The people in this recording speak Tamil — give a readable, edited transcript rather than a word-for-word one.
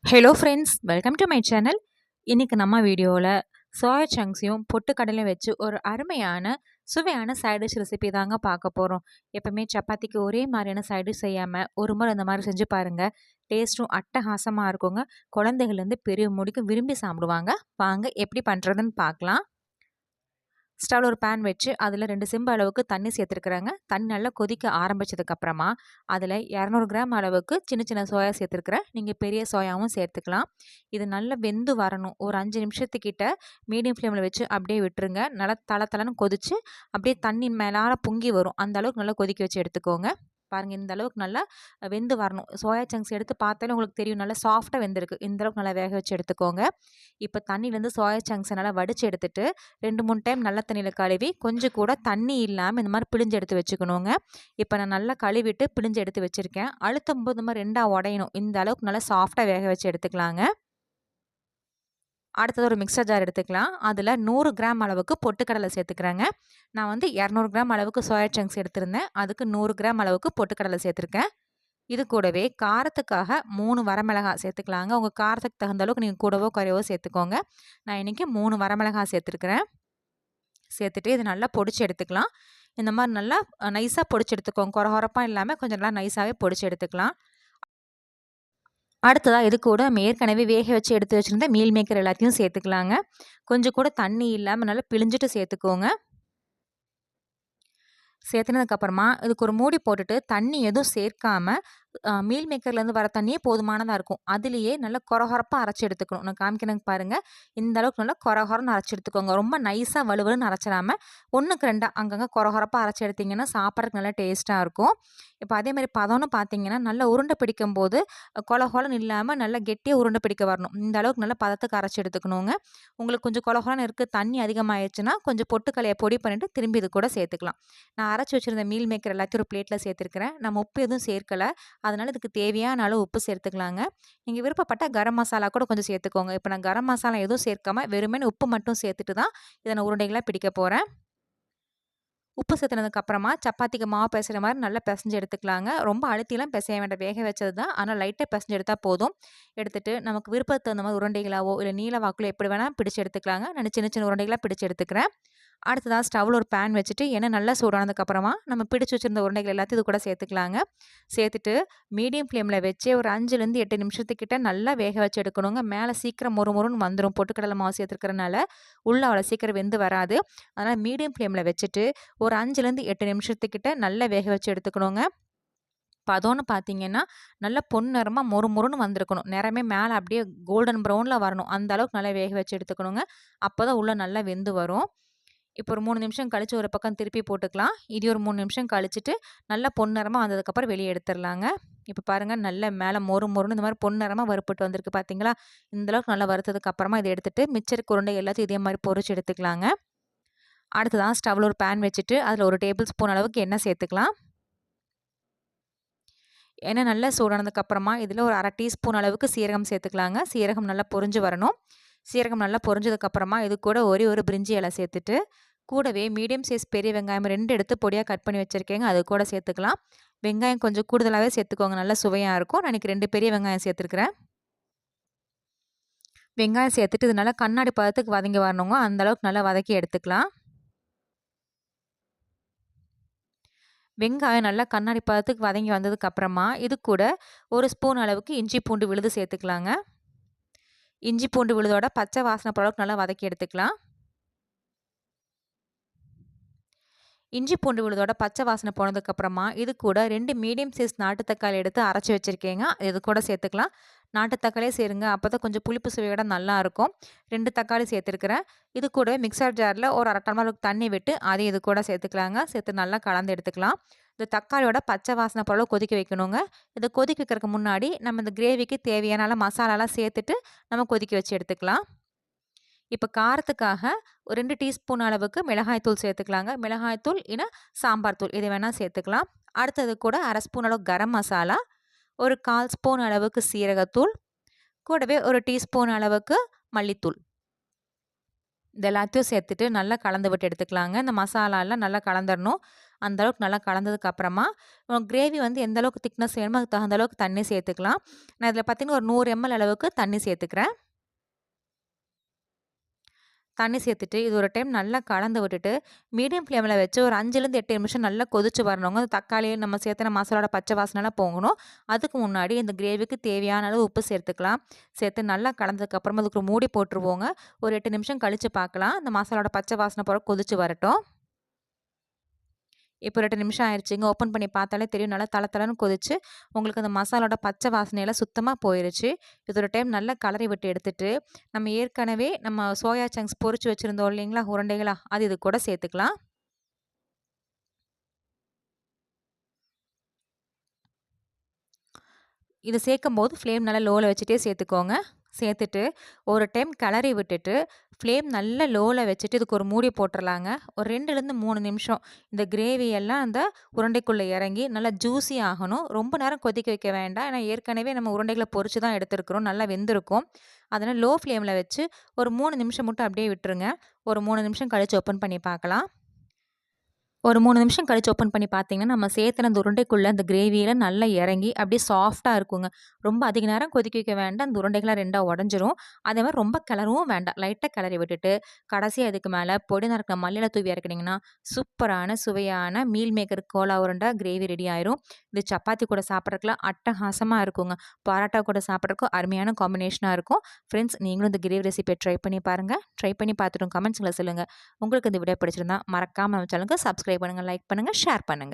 Hello friends, welcome to my channel. இன்றைக்கி நம்ம வீடியோவில் சோயா சங்க்ஸையும் பொட்டுக்கடலையும் வச்சு ஒரு அருமையான சுவையான சைட் டிஷ் ரெசிபி தாங்க பார்க்க போகிறோம். எப்போவுமே சப்பாத்திக்கு ஒரே மாதிரியான சைட் டிஷ் செய்யாமல் ஒரு முறை இந்த மாதிரி செஞ்சு பாருங்கள். டேஸ்ட்டும் அட்டகாசமாக இருக்குங்க. குழந்தைகள்லேருந்து பெரிய முடிக்கும் விரும்பி சாப்பிடுவாங்க. வாங்க எப்படி பண்ணுறதுன்னு பார்க்கலாம். ஸ்டவ்வில் ஒரு பேன் வச்சு அதில் 2 செம்பு அளவுக்கு தண்ணி சேர்த்துருக்குறாங்க. தண்ணி நல்லா கொதிக்க ஆரம்பித்ததுக்கப்புறமா அதில் 200 கிராம் அளவுக்கு சின்ன சின்ன சோயா சேர்த்துருக்குறேன். நீங்கள் பெரிய சோயாவும் சேர்த்துக்கலாம். இது நல்லா வெந்து வரணும். ஒரு 5 நிமிஷத்துக்கிட்ட மீடியம் ஃப்ளேமில் வச்சு அப்படியே விட்டுருங்க. நல்லா தளன்னு கொதித்து அப்படியே தண்ணி மேலால் பொங்கி வரும். அந்த அளவுக்கு நல்லா கொதிக்க வச்சு எடுத்துக்கோங்க. பாருங்கள், இந்த அளவுக்கு நல்லா வெந்து வரணும். சோயா சங்க்ஸ் எடுத்து பார்த்தாலே உங்களுக்கு தெரியும், நல்லா சாஃப்டாக வெந்திருக்கு. இந்த அளவுக்கு நல்லா வேக வச்சு எடுத்துக்கோங்க. இப்போ தண்ணியிலேருந்து சோயா சங்க்ஸை நல்லா வடித்து எடுத்துட்டு 2, 3 டைம் நல்ல தண்ணியில் கழுவி கொஞ்சம் கூட தண்ணி இல்லாமல் இந்த மாதிரி பிழிஞ்சு எடுத்து வச்சுக்கணுங்க. இப்போ நான் நல்லா கழுவிட்டு பிழிஞ்சு எடுத்து வச்சுருக்கேன். அழுத்தும் போது இந்த மாதிரி 2ஆக உடையணும். இந்த அளவுக்கு நல்லா சாஃப்டாக வேக வச்சு எடுத்துக்கலாங்க. அடுத்தது ஒரு மிக்சர் ஜார் எடுத்துக்கலாம். அதில் 100 கிராம் அளவுக்கு பொட்டுக்கடலை சேர்த்துக்கிறேங்க. நான் 200 கிராம் அளவுக்கு சோயா சங்க்ஸ் எடுத்திருந்தேன். அதுக்கு 100 கிராம் அளவுக்கு பொட்டுக்கடலை சேர்த்துருக்கேன். இது கூடவே காரத்துக்காக 3 வரமிளகாய் சேர்த்துக்கலாங்க. உங்கள் காரத்துக்கு தகுந்த அளவுக்கு நீங்கள் கூடவோ குறையவோ சேர்த்துக்கோங்க. நான் இன்றைக்கி 3 வரமிளகாய் சேர்த்துருக்குறேன். சேர்த்துட்டு இது நல்லா பொடிச்சு எடுத்துக்கலாம். இந்த மாதிரி நல்லா நைஸாக பொடிச்சு எடுத்துக்கோங்க. கொரகொரப்பாக இல்லாமல் கொஞ்சம் நல்லா நைஸாகவே பொடிச்சு எடுத்துக்கலாம். அடுத்ததாக இது கூட நம்ம ஏற்கனவே வேக வச்சு எடுத்து வச்சுருந்த மீல் மேக்கர் எல்லாத்தையும் சேர்த்துக்கலாங்க. கொஞ்சம் கூட தண்ணி இல்லாமல் நல்லா பிழிஞ்சிட்டு சேர்த்துக்கோங்க. சேர்த்துனதுக்கப்புறமா இதுக்கு ஒரு மூடி போட்டுட்டு தண்ணி எதுவும் சேர்க்காம மீல் மேக்கர்லேருந்து வர தண்ணியே போதுமானதாக இருக்கும். அதுலேயே நல்லா கொரகொரப்பாக அரைச்சி எடுத்துக்கணும். நான் காமிக்கிறேங்க பாருங்கள். இந்த அளவுக்கு நல்லா கொரகொரன்னு அரைச்சி எடுத்துக்கோங்க. ரொம்ப நைஸாக வலுவலுன்னு அரைச்சிடாமல் 1க்கு 2 அங்கங்கே கொரகொரப்பாக அரைச்சி எடுத்திங்கன்னா சாப்பிட்றதுக்கு நல்லா டேஸ்ட்டாக இருக்கும். இப்போ அதேமாதிரி பதம்னு பார்த்தீங்கன்னா நல்லா உருண்டை பிடிக்கும் போது கொலன்னு இல்லாமல் நல்லா கெட்டியாக உருண்டை பிடிக்க வரணும். இந்த அளவுக்கு நல்லா பதத்துக்கு அரைச்சி எடுத்துக்கணுங்க. உங்களுக்கு கொஞ்சம் கொலன்னு இருக்குது, தண்ணி அதிகமாகிடுச்சுன்னா கொஞ்சம் பொட்டுக்கலையை பொடி பண்ணிவிட்டு திரும்பி இது கூட சேர்த்துக்கலாம். நான் அரைச்சி வச்சுருந்த மீல் மேக்கர் எல்லாத்தையும் ஒரு பிளேட்டில் சேர்த்துருக்கிறேன். நம்ம உப்பு எதுவும் சேர்க்கலை. அதனால் இதுக்கு தேவையான அளவு உப்பு சேர்த்துக்கலாங்க. நீங்கள் விருப்பப்பட்டால் கரம் மசாலா கூட கொஞ்சம் சேர்த்துக்கோங்க. இப்போ நான் கரம் மசாலா எதுவும் சேர்க்காம வெறுமனே உப்பு மட்டும் சேர்த்துட்டு தான் இதை நான் உருண்டைகளாக பிடிக்க போகிறேன். உப்பு சேர்த்துனதுக்கப்புறமா சப்பாத்திக்கு மாவு பிசைகிற மாதிரி நல்லா பிசைஞ்சு எடுத்துக்கலாங்க. ரொம்ப அழுத்திலாம் பிசைய வேண்டாம், வேக வச்சது தான். ஆனால் லைட்டாக பிசைஞ்சு எடுத்தால் போதும். எடுத்துகிட்டு நமக்கு விருப்பத்துக்கு தகுந்த மாதிரி உருண்டைகளாவோ இல்லை நீல வாக்கிலோ எப்படி வேணால் பிடிச்சி எடுத்துக்கலாங்க. நான் சின்ன சின்ன உருண்டைகளாக பிடிச்சி எடுத்துக்கிறேன். அடுத்ததாக ஸ்டவ்வில் ஒரு பேன் வச்சுட்டு எண்ணெய் நல்லா சூடானதுக்கப்புறமா நம்ம பிடிச்சி வச்சுருந்த உருண்டைகள் எல்லாத்தையும் இது கூட சேர்த்துக்கலாங்க. சேர்த்துட்டு மீடியம் ஃப்ளேமில் வச்சு ஒரு 5லேருந்து 8 நிமிஷத்துக்கிட்ட நல்லா வேக வச்சு எடுக்கணுங்க. மேலே சீக்கிரம் மொறுன்னு வந்துடும். பொட்டுக்கடலை மாவு சேர்த்துருக்கறனால உள்ளே அவ்வளோ சீக்கிரம் வெந்து வராது. அதனால் மீடியம் ஃப்ளேமில் வச்சுட்டு ஒரு 5லேருந்து 8 நிமிஷத்துக்கிட்ட நல்லா வேக வச்சு எடுத்துக்கணுங்க. பதம்னு பார்த்தீங்கன்னா நல்லா பொன்னிறமாக மொறுன்னு வந்திருக்கணும். நிறமே மேலே அப்படியே கோல்டன் ப்ரௌனில் வரணும். அந்த அளவுக்கு நல்லா வேக வச்சு எடுத்துக்கணுங்க. அப்போ தான் உள்ளே நல்லா வெந்து வரும். இப்போ ஒரு 3 நிமிஷம் கழித்து ஒரு பக்கம் திருப்பி போட்டுக்கலாம். இது ஒரு 3 நிமிஷம் கழிச்சிட்டு நல்லா பொன்னிறமாக வந்ததுக்கப்புறம் வெளியே எடுத்துடலாங்க. இப்போ பாருங்கள், நல்ல மேலே மொறுன்னு இந்த மாதிரி பொன்னிறமாக வறுப்பட்டு வந்திருக்கு பார்த்தீங்களா? இந்தளவுக்கு நல்லா வறுத்ததுக்கப்புறமா இதை எடுத்துகிட்டு மிச்சர் உருண்டை எல்லாத்தையும் இதே மாதிரி பொரிச்சு எடுத்துக்கலாங்க. அடுத்ததான் ஸ்டவ்வில் ஒரு பேன் வச்சுட்டு அதில் 1 டேபிள் ஸ்பூன் அளவுக்கு எண்ணெய் சேர்த்துக்கலாம். எண்ணெய் நல்லா சூடானதுக்கப்புறமா இதில் ஒரு 1/2 டீஸ்பூன் அளவுக்கு சீரகம் சேர்த்துக்கலாங்க. சீரகம் நல்லா பொரிஞ்சு வரணும். சீரகம் நல்லா பொரிஞ்சதுக்கப்புறமா இது கூட ஒரு பிரிஞ்சி இலை சேர்த்துட்டு கூடவே மீடியம் சைஸ் பெரிய வெங்காயம் 2 எடுத்து பொடியாக கட் பண்ணி வச்சுருக்கேங்க. அது கூட சேர்த்துக்கலாம். வெங்காயம் கொஞ்சம் கூடுதலாகவே சேர்த்துக்கோங்க, நல்லா சுவையாக இருக்கும். நான் இன்றைக்கி 2 பெரிய வெங்காயம் சேர்த்துருக்குறேன். வெங்காயம் சேர்த்துட்டு இது நல்லா கண்ணாடி பதத்துக்கு வதங்கி வரணுங்க. அந்தளவுக்கு நல்லா வதக்கி எடுத்துக்கலாம். வெங்காயம் நல்லா கண்ணாடி பதத்துக்கு வதங்கி வந்ததுக்கப்புறமா இது கூட 1 ஸ்பூன் அளவுக்கு இஞ்சி பூண்டு விழுது சேர்த்துக்கலாங்க. இஞ்சி பூண்டு விழுதோட பச்சை வாசனை போகிற அளவுக்கு நல்லா வதக்கி எடுத்துக்கலாம். இஞ்சி பூண்டு விழுதோட பச்சை வாசனை போனதுக்கப்புறமா இது கூட 2 மீடியம் சைஸ் நாட்டு தக்காளி எடுத்து அரைச்சி வச்சுருக்கேங்க. இது கூட சேர்த்துக்கலாம். நாட்டு தக்காளியே சேருங்க, அப்போ தான் கொஞ்சம் புளிப்பு சுவையோட நல்லாயிருக்கும். 2 தக்காளி சேர்த்துருக்குறேன். இது கூட மிக்சர் ஜாரில் ஒரு 1/2 டம்ளர் அளவுக்கு தண்ணி விட்டு அதையும் இது கூட சேர்த்துக்கலாங்க. சேர்த்து நல்லா கலந்து எடுத்துக்கலாம். இந்த தக்காளியோட பச்சை வாசனை போல கொதிக்க வைக்கணுங்க. இதை கொதிக்க வைக்கிறதுக்கு முன்னாடி நம்ம இந்த கிரேவிக்கு தேவையான மசாலாலாம் சேர்த்துட்டு நம்ம கொதிக்க வச்சு எடுத்துக்கலாம். இப்போ காரத்துக்காக ஒரு 2 டீஸ்பூன் அளவுக்கு மிளகாய்த்தூள் சேர்த்துக்கலாங்க. மிளகாய்த்தூள் இல்லைனா சாம்பார் தூள் எது வேணால் சேர்த்துக்கலாம். அடுத்தது கூட 1/2 ஸ்பூன் அளவு கரம் மசாலா, ஒரு 1/4 ஸ்பூன் அளவுக்கு சீரகத்தூள், கூடவே ஒரு டீஸ்பூன் அளவுக்கு மல்லித்தூள். இது எல்லாத்தையும் சேர்த்துட்டு நல்லா கலந்து விட்டு எடுத்துக்கலாங்க. இந்த மசாலாலாம் நல்லா கலந்துடணும். அந்த அளவுக்கு நல்லா கலந்ததுக்கப்புறமா கிரேவி வந்து எந்த அளவுக்கு திக்னஸ் வேணுமோ அதுக்கு தகுந்த அளவுக்கு தண்ணி சேர்த்துக்கலாம். நான் இதில பார்த்தீங்கன்னா ஒரு 100 எம்எல் அளவுக்கு தண்ணி சேர்த்துக்கிறேன். தண்ணி சேர்த்துட்டு இது ஒரு டைம் நல்லா கலந்து விட்டுட்டு, மீடியம் ஃப்ளேமில வச்சு ஒரு 5லேருந்து 8 நிமிஷம் நல்லா கொதிச்சு வரணுங்க. அந்த தக்காளி நம்ம சேர்த்துன மசாலாவோட பச்சை வாசனைலாம் போகணும். அதுக்கு முன்னாடி இந்த கிரேவிக்கு தேவையான அளவு உப்பு சேர்த்துக்கலாம். சேர்த்து நல்லா கலந்ததுக்கப்புறமா அதுக்கு ஒரு மூடி போட்டுருவோங்க. ஒரு 8 நிமிஷம் கழிச்சு பார்க்கலாம். அந்த மசாலாவோட பச்சை வாசனை போக கொதிச்சு வரட்டும். இப்போ 2 நிமிஷம் ஆயிடுச்சுங்க. ஓப்பன் பண்ணி பார்த்தாலே தெரியும். நல்லா தள தளன்னு கொதிச்சு, உங்களுக்கு அந்த மசாலாவோட பச்சை வாசனையெல்லாம் சுத்தமா போயிருச்சு. இது ஒரு டைம் நல்லா கலரி விட்டு எடுத்துட்டு, நம்ம ஏற்கனவே சோயா சங்க்ஸ் பொரிச்சு வச்சிருந்தோம் இல்லைங்களா? உருண்டைகளா, அது இது கூட சேர்த்துக்கலாம். இது சேர்க்கும்போது ஃப்ளேம் நல்லா லோல வச்சுட்டே சேர்த்துக்கோங்க. சேர்த்துட்டு ஒரு டைம் கிளறி விட்டுட்டு, ஃப்ளேம் நல்லா லோல வச்சுட்டு இதுக்கு ஒரு மூடி போட்டுறலாங்க. ஒரு 2லேருந்து 3 நிமிஷம் இந்த கிரேவி எல்லாம் அந்த உருண்டைக்குள்ள இறங்கி நல்லா ஜூஸி ஆகணும். ரொம்ப நேரம் கொதிக்க வைக்க வேண்டாம். ஏன்னா ஏற்கனவே நம்ம உருண்டைகள பொரிச்சு தான் எடுத்திருக்கிறோம். நல்லா வெந்திருக்கும். அதனால லோ ஃப்ளேம்ல வச்சு ஒரு 3 நிமிஷம் மட்டும் அப்படியே விட்டுருங்க. ஒரு 3 நிமிஷம் கழிச்சு ஓப்பன் பண்ணி பார்க்கலாம். ஒரு 3 நிமிஷம் கழிச்சு ஓப்பன் பண்ணி பார்த்தீங்கன்னா, நம்ம சேர்த்துன அந்த உருண்டைக்குள்ள அந்த கிரேவியில நல்லா இறங்கி அப்படியே சாஃப்ட்டா இருக்குங்க. ரொம்ப அதிக நேரம் கொதிக்க வைக்க வேண்டாம். அந்த உருண்டைகள்லாம் 2ஆ உடைஞ்சிரும். அதே மாரி ரொம்ப கிளறவும் வேண்டாம். லைட்டா கிளறி விட்டுட்டு, கடைசியா இதுக்கு மேல பொடி நறுக்குன மல்லி இல தூவி இறக்குனீங்கன்னா, சூப்பரான சுவையான மீல் மேக்கர் கோலா உருண்டை கிரேவி ரெடி ஆயிரும். இது சப்பாத்தி கூட சாப்பிட்றதுக்குலாம் அட்டகாசமா இருக்குங்க. பரோட்டா கூட சாப்பிட்றதுக்கும் அருமையான காம்பினேஷனா இருக்கும். ஃப்ரெண்ட்ஸ் நீங்களும் இந்த கிரேவி ரெசிபிய ட்ரை பண்ணி பாருங்க. ட்ரை பண்ணி பார்த்துட்டு கமெண்ட்ஸ்ல சொல்லுங்க. உங்களுக்கு இந்த வீடியோ பிடிச்சிருந்தா மறக்காம நம்ம சேனலுக்கு சப்ஸ்கிரைப் பண்ணுங்க, லைக் பண்ணுங்க, ஷேர் பண்ணுங்க.